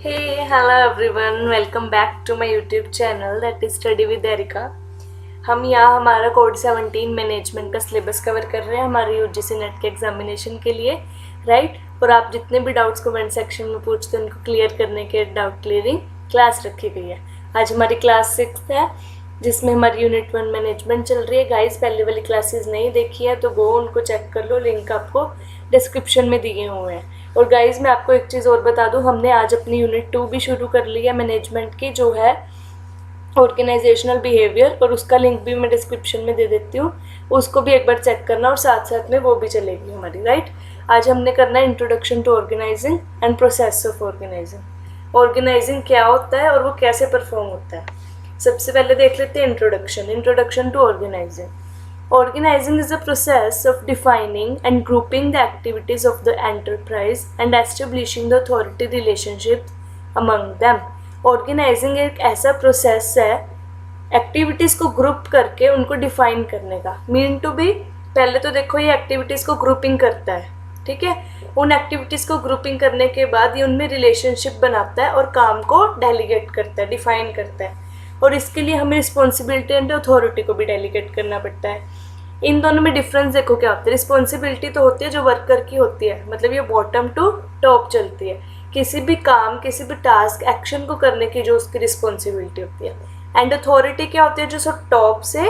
Hey hello everyone, welcome back to my YouTube channel that is study with Erica. हम यहाँ हमारा code 17 management का syllabus cover कर रहे हैं हमारे यूजीसी नेट के एग्जामिनेशन के लिए, राइट। और आप जितने भी डाउट्स कमेंट सेक्शन में पूछते हैं उनको क्लियर करने के डाउट क्लियरिंग क्लास रखी गई है। आज हमारी क्लास 6 है जिसमें हमारी यूनिट 1 मैनेजमेंट चल रही है। गाइस, पहले वाली क्लासेस नहीं देखी है तो गो उनको चेक कर लो, लिंक आपको डिस्क्रिप्शन में दिए हुए हैं। और गाइस, मैं आपको एक चीज़ और बता दूं, हमने आज अपनी यूनिट 2 भी शुरू कर ली है मैनेजमेंट की, जो है ऑर्गेनाइजेशनल बिहेवियर, और उसका लिंक भी मैं डिस्क्रिप्शन में दे देती हूँ। उसको भी एक बार चेक करना और साथ साथ में वो भी चलेगी हमारी, राइट। आज हमने करना है introduction to organizing and process of organizing. Organizing क्या होता है और वो कैसे परफॉर्म होता है। सबसे पहले देख लेते हैं introduction to organizing. Organizing is a process of defining and grouping the activities of the enterprise and establishing the authority relationships among them. Organizing एक ऐसा प्रोसेस है एक्टिविटीज़ को ग्रुप करके उनको डिफाइन करने का। मीन टू बी, पहले तो देखो ये एक्टिविटीज़ को ग्रुपिंग करता है, ठीक है। उन एक्टिविटीज़ को ग्रुपिंग करने के बाद ये उनमें रिलेशनशिप बनाता है और काम को डेलीगेट करता है, डिफाइन करता है। और इसके लिए हमें रिस्पॉन्सिबिलिटी एंड अथॉरिटी को भी डेलीगेट करना पड़ता है। इन दोनों में डिफरेंस देखो क्या होता है। रिस्पॉन्सिबिलिटी तो होती है जो वर्कर की होती है, मतलब ये बॉटम टू टॉप चलती है। किसी भी काम, किसी भी टास्क, एक्शन को करने की जो उसकी रिस्पॉन्सिबिलिटी होती है। एंड अथॉरिटी क्या होती है, जो सब टॉप से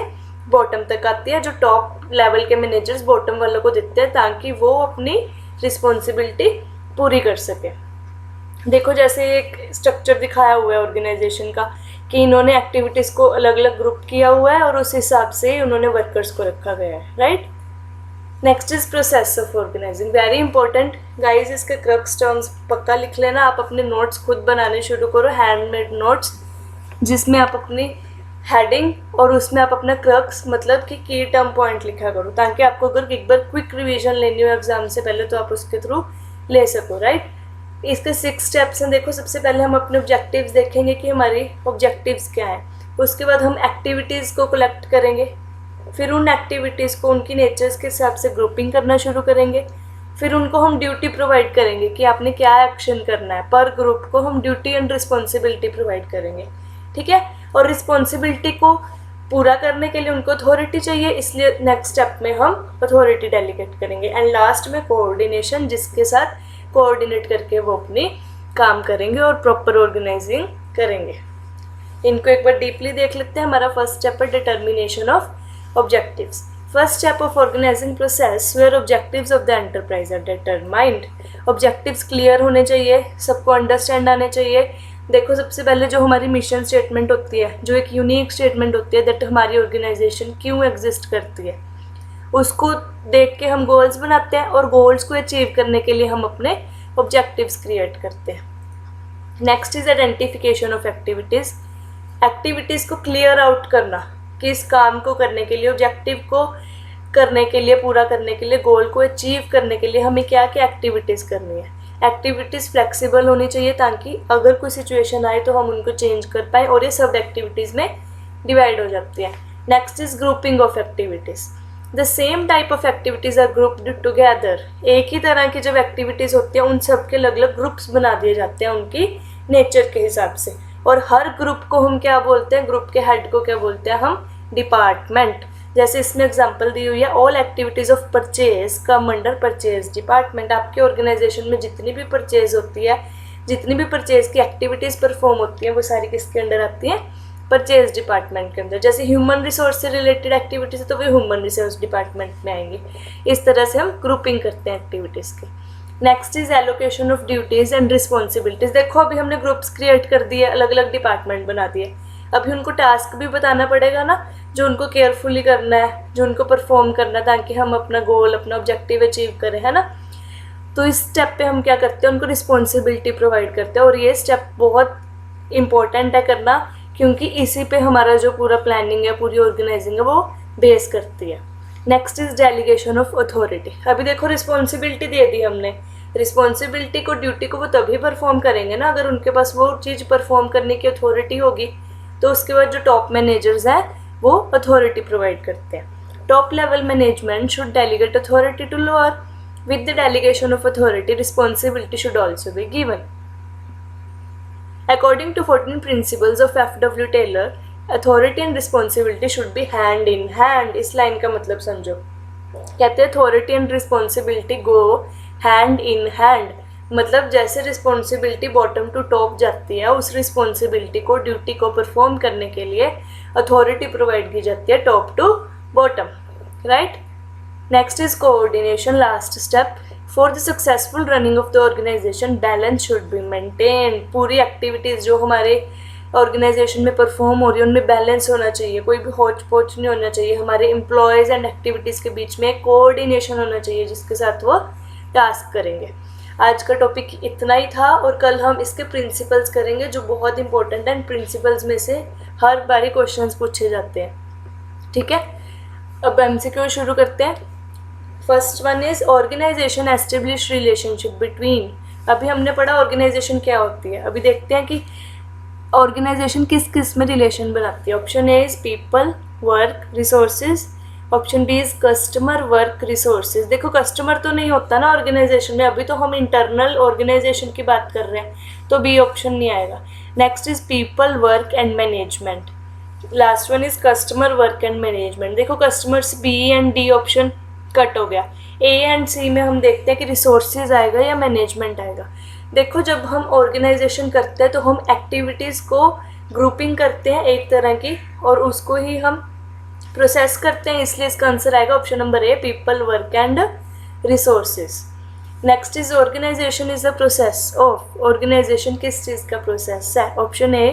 बॉटम तक आती है, जो टॉप लेवल के मैनेजर्स बॉटम वालों को देते हैं ताकि वो अपनी रिस्पॉन्सिबिलिटी पूरी कर सके। देखो, जैसे एक स्ट्रक्चर दिखाया हुआ है ऑर्गेनाइजेशन का कि इन्होंने एक्टिविटीज़ को अलग अलग ग्रुप किया हुआ है और उस हिसाब से उन्होंने वर्कर्स को रखा गया है, right. Next is process of organizing, very important guys. इसके क्रक्स टर्म्स पक्का लिख लेना। आप अपने नोट्स खुद बनाने शुरू करो, हैंडमेड नोट्स, जिसमें आप अपनी हेडिंग और उसमें आप अपना क्रक्स मतलब कि की टर्म पॉइंट लिखा करो, ताकि आपको अगर एक बार क्विक रिविजन लेनी हो एग्जाम से पहले तो आप उसके थ्रू ले सको, राइट। इसके 6 स्टेप्स हैं। देखो, सबसे पहले हम अपने ऑब्जेक्टिव्स देखेंगे कि हमारी ऑब्जेक्टिव्स क्या हैं। उसके बाद हम एक्टिविटीज़ को कलेक्ट करेंगे, फिर उन एक्टिविटीज़ को उनकी नेचर्स के हिसाब से ग्रुपिंग करना शुरू करेंगे। फिर उनको हम ड्यूटी प्रोवाइड करेंगे कि आपने क्या एक्शन करना है। पर ग्रुप को हम ड्यूटी एंड रिस्पॉन्सिबिलिटी प्रोवाइड करेंगे, ठीक है। और रिस्पॉन्सिबिलिटी को पूरा करने के लिए उनको अथॉरिटी चाहिए, इसलिए नेक्स्ट स्टेप में हम अथॉरिटी डेलीगेट करेंगे। एंड लास्ट में कोऑर्डिनेशन, जिसके साथ कोऑर्डिनेट करके वो अपनी काम करेंगे और प्रॉपर ऑर्गेनाइजिंग करेंगे। इनको एक बार डीपली देख लेते हैं। हमारा फर्स्ट स्टेप है determination of objectives. First step of organizing process where objectives of the enterprise are determined. Objectives clear होने चाहिए, सबको अंडरस्टैंड आने चाहिए। देखो, सबसे पहले जो हमारी मिशन स्टेटमेंट होती है, जो एक यूनिक स्टेटमेंट होती है दैट हमारी ऑर्गेनाइजेशन क्यों एग्जिस्ट करती है, उसको देख के हम गोल्स बनाते हैं और गोल्स को अचीव करने के लिए हम अपने ऑब्जेक्टिव्स क्रिएट करते हैं। Next is identification of activities. Activities को क्लियर आउट करना कि इस काम को करने के लिए, ऑब्जेक्टिव को करने के लिए, पूरा करने के लिए, गोल को अचीव करने के लिए हमें क्या क्या एक्टिविटीज़ करनी है। एक्टिविटीज़ फ्लेक्सिबल होनी चाहिए ताकि अगर कोई सिचुएशन आए तो हम उनको चेंज कर पाएँ, और ये सब एक्टिविटीज़ में डिवाइड हो जाती है। Next is grouping of activities. The same type of activities are grouped together. एक ही तरह की जब एक्टिविटीज़ होती हैं उन सब के अलग अलग ग्रुप्स बना दिए जाते हैं उनकी नेचर के हिसाब से। और हर ग्रुप को हम क्या बोलते हैं, ग्रुप के हेड को क्या बोलते हैं हम, डिपार्टमेंट। जैसे इसमें एग्जांपल दी हुई है, all activities of purchase come under purchase department. आपके ऑर्गेनाइजेशन में जितनी भी परचेज होती है, जितनी भी परचेज की एक्टिविटीज़ परफॉर्म होती हैं, वो सारी किसके अंडर आती हैं, परचेज डिपार्टमेंट के अंदर। जैसे ह्यूमन रिसोर्स से रिलेटेड एक्टिविटीज़ है तो वे ह्यूमन रिसोर्स डिपार्टमेंट में आएंगी। इस तरह से हम ग्रुपिंग करते हैं एक्टिविटीज़ की। Next is allocation of duties and responsibilities. देखो, अभी हमने ग्रुप्स क्रिएट कर दिए, अलग अलग डिपार्टमेंट बना दिए। अभी उनको टास्क भी बताना पड़ेगा ना, जो उनको केयरफुली करना है, जो उनको परफॉर्म करना है, ताकि हम अपना गोल, अपना ऑब्जेक्टिव अचीव करें, है ना। तो इस स्टेप पे हम क्या करते हैं, उनको रिस्पॉन्सिबिलिटी प्रोवाइड करते हैं। और ये स्टेप बहुत इंपॉर्टेंट है करना, क्योंकि इसी पे हमारा जो पूरा प्लानिंग है, पूरी ऑर्गेनाइजिंग है, वो बेस करती है। Next is delegation of authority. अभी देखो, रिस्पॉन्सिबिलिटी दे दी हमने। रिस्पॉन्सिबिलिटी को, ड्यूटी को वो तभी परफॉर्म करेंगे ना अगर उनके पास वो चीज़ परफॉर्म करने की अथॉरिटी होगी। तो उसके बाद जो टॉप मैनेजर्स हैं वो अथॉरिटी प्रोवाइड करते हैं। Top level management should delegate authority to lower. With the delegation of authority, responsibility should also be given. According to 14 principles of F.W. Taylor, authority and responsibility should be hand in hand. इस line का मतलब समझो। कहते हैं authority and responsibility go hand in hand, मतलब जैसे responsibility bottom to top जाती है, उस रिस्पॉन्सिबिलिटी को, ड्यूटी को परफॉर्म करने के लिए अथॉरिटी प्रोवाइड की जाती है top to bottom, right. Next is coordination, last step. For the successful running of the organization balance should be maintain. पूरी एक्टिविटीज़ जो हमारे ऑर्गेनाइजेशन में परफॉर्म हो रही है उनमें बैलेंस होना चाहिए, कोई भी होच पोच नहीं होना चाहिए। हमारे एम्प्लॉयज़ एंड एक्टिविटीज़ के बीच में कोऑर्डिनेशन होना चाहिए जिसके साथ वो टास्क करेंगे। आज का टॉपिक इतना ही था और कल हम इसके प्रिंसिपल्स करेंगे जो बहुत इंपॉर्टेंट हैं। प्रिंसिपल्स में से हर बारी क्वेश्चंस पूछे जाते हैं, ठीक है। अब MCQ शुरू करते हैं। First one is organization establish relationship between. अभी हमने पढ़ा ऑर्गेनाइजेशन क्या होती है, अभी देखते हैं कि ऑर्गेनाइजेशन किस किस में रिलेशन बनाती है। Option A is people, work, resources. Option B is customer, work, resources. देखो कस्टमर तो नहीं होता ना ऑर्गेनाइजेशन में, अभी तो हम इंटरनल ऑर्गेनाइजेशन की बात कर रहे हैं, तो बी ऑप्शन नहीं आएगा। Next is people, work and management. Last one is customer, work and management. देखो customers B and D option cut हो गया। ए एंड सी में हम देखते हैं कि रिसोर्सेज आएगा या मैनेजमेंट आएगा। देखो जब हम ऑर्गेनाइजेशन करते हैं तो हम एक्टिविटीज़ को ग्रुपिंग करते हैं एक तरह की और उसको ही हम प्रोसेस करते हैं, इसलिए इसका आंसर आएगा option number A, people, work and resources. Next is organization is the process of. Organization किस चीज़ का प्रोसेस है? Option A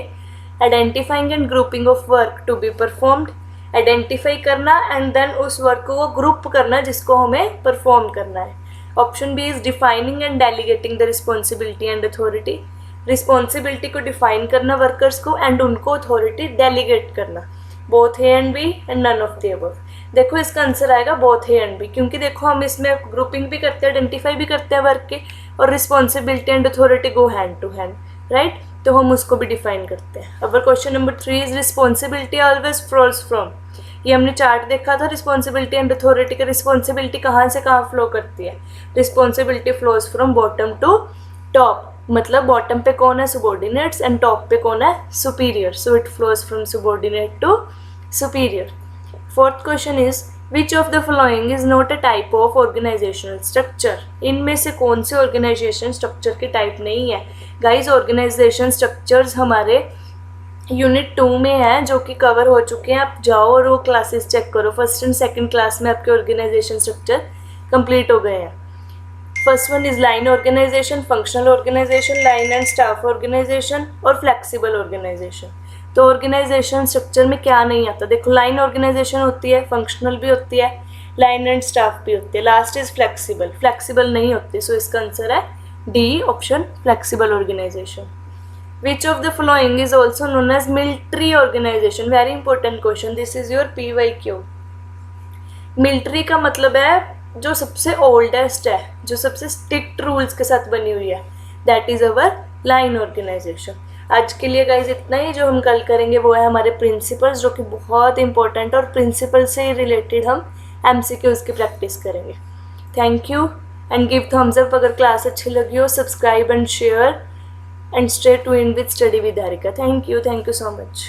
identifying and grouping of work to be performed. Identify करना एंड देन उस वर्क को group करना जिसको हमें परफॉर्म करना है। Option B is defining and delegating the responsibility and authority. Responsibility को डिफाइन करना वर्कर्स को एंड उनको अथॉरिटी डेलीगेट करना। Both A and B and none of the above. देखो इसका आंसर आएगा बोथ ए एंड बी, क्योंकि देखो हम इसमें ग्रुपिंग भी करते हैं, आइडेंटिफाई भी करते हैं वर्क के, और responsibility and authority go hand to hand, right. तो हम उसको भी डिफाइन करते हैं। अब question number 3 is responsibility always flows from. ये हमने चार्ट देखा था रिस्पॉन्सिबिलिटी एंड अथॉरिटी का। रिस्पॉन्सिबिलिटी कहाँ से कहाँ फ्लो करती है? Responsibility flows from bottom to top, मतलब बॉटम पे कौन है? सबॉर्डिनेट्स, एंड टॉप पे कौन है? Superior. So it flows from subordinate to superior. Fourth question is which of the following is not a type of organizational structure. इनमें से कौन से ऑर्गेनाइजेशन स्ट्रक्चर की टाइप नहीं है? गाइज ऑर्गेनाइजेशन स्ट्रक्चर्स हमारे यूनिट 2 में है जो कि कवर हो चुके हैं। आप जाओ और वो क्लासेस चेक करो। फर्स्ट एंड सेकंड क्लास में आपके ऑर्गेनाइजेशन स्ट्रक्चर कंप्लीट हो गए हैं। First one is line organization, functional organization, line and staff organization और फ्लेक्सिबल ऑर्गेनाइजेशन। तो ऑर्गेनाइजेशन स्ट्रक्चर में क्या नहीं आता? देखो लाइन ऑर्गेनाइजेशन होती है, फंक्शनल भी होती है, लाइन एंड स्टाफ भी होती है। लास्ट इज फ्लेक्सिबल, फ्लेक्सिबल नहीं होती। सो इसका आंसर है D option, flexible organization. Which of the following is also known as military organization? Very important question. This is your PYQ. Military का मतलब है जो सबसे ओल्डेस्ट है, जो सबसे स्ट्रिक्ट रूल्स के साथ बनी हुई है, that is our line organization. आज के लिए गाइज इतना ही। जो हम कल करेंगे वो है हमारे प्रिंसिपल्स, जो कि बहुत इंपॉर्टेंट, और प्रिंसिपल से ही रिलेटेड हम MCQs की प्रैक्टिस करेंगे। Thank you and give Thums up अगर क्लास अच्छी लगी हो, subscribe and share and stay tuned with Study with Harika. Thank you so much.